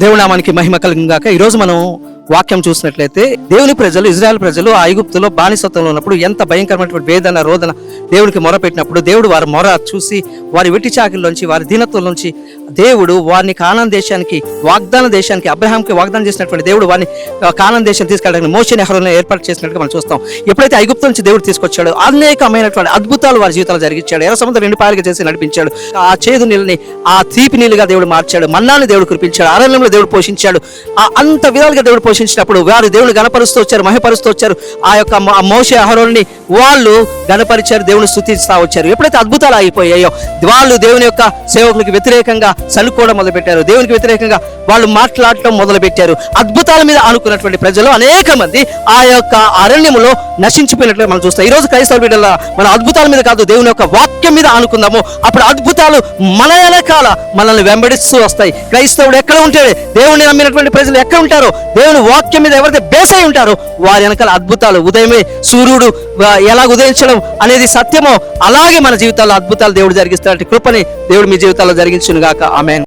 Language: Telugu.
దేవుని నామానికి మహిమ కలుగును గాక. ఈరోజు మనం వాక్యం చూసినట్లయితే దేవుని ప్రజలు, ఇజ్రాయెల్ ప్రజలు ఆ ఐగుప్తులో బానిసత్వంలో ఉన్నప్పుడు ఎంత భయంకరమైనటువంటి వేదన రోదన దేవుడికి మొరపెట్టినప్పుడు దేవుడు వారి మొర చూసి వారి వెట్టి చాకిల్లోంచి, వారి దీనత్వంలోంచి దేవుడు వారిని కానాన్ దేశానికి, వాగ్దాన దేశానికి, అబ్రహాంకి వాగ్దానం చేసినటువంటి దేవుడు వారిని కానాన్ దేశాన్ని తీసుకెళ్ళడానికి మోషేని అహరోనులను ఏర్పాటు చేసినట్టుగా మనం చూస్తాం. ఎప్పుడైతే ఐగుప్తు నుంచి దేవుడు తీసుకొచ్చాడో అనేకమైనటువంటి అద్భుతాలు వారి జీవితంలో జరిగించాడు. ఎర్ర సముద్రం 2 పాయలుగా చేసి నడిపించాడు. ఆ చేదు నీళ్ళని ఆ తీపి నీళ్ళుగా దేవుడు మార్చాడు. మన్నాన్ని దేవుడు కురిపించాడు. అరణ్యంలో దేవుడు పోషించాడు. అంత విధాలుగా దేవుడు పోషించినప్పుడు వారు దేవుని గణపరుస్తూ వచ్చారు, మహిపరుస్తూ వచ్చారు. ఆ యొక్క మోషే అహరోనుని వాళ్ళు గణపరిచారు, దేవుని స్తుతిస్తా వచ్చారు. ఎప్పుడైతే అద్భుతాలు ఆగిపోయాయో వాళ్ళు దేవుని యొక్క సేవకులకు వ్యతిరేకంగా సనుక్కోవడం మొదలుపెట్టారు. దేవునికి వ్యతిరేకంగా వాళ్ళు మాట్లాడటం మొదలుపెట్టారు. అద్భుతాల మీద ఆనుకున్నటువంటి ప్రజలు అనేక మంది ఆ యొక్క అరణ్యములో నశించిపోయినట్లుగా మనం చూస్తాం. ఈ రోజు క్రైస్తవ బిడ్డల మన అద్భుతాల మీద కాదు, దేవుని యొక్క వాక్యం మీద ఆనుకుందాము. అప్పుడు అద్భుతాలు మన వెనకాల మనల్ని వెంబడిస్తూ వస్తాయి. క్రైస్తవుడు ఎక్కడ ఉంటాడు, దేవుని నమ్మినటువంటి ప్రజలు ఎక్కడ ఉంటారో, దేవుని వాక్యం మీద ఎవరైతే బేస్ అయి ఉంటారో వారి వెనకాల అద్భుతాలు. ఉదయమే సూర్యుడు ఎలా ఉదయించడం అనేది సత్యమో అలాగే మన జీవితాల్లో అద్భుతాలు దేవుడు జరిగిస్తాడు. కృపని దేవుడు మీ జీవితాల్లో జరిగించును గాక. ఆమేన్.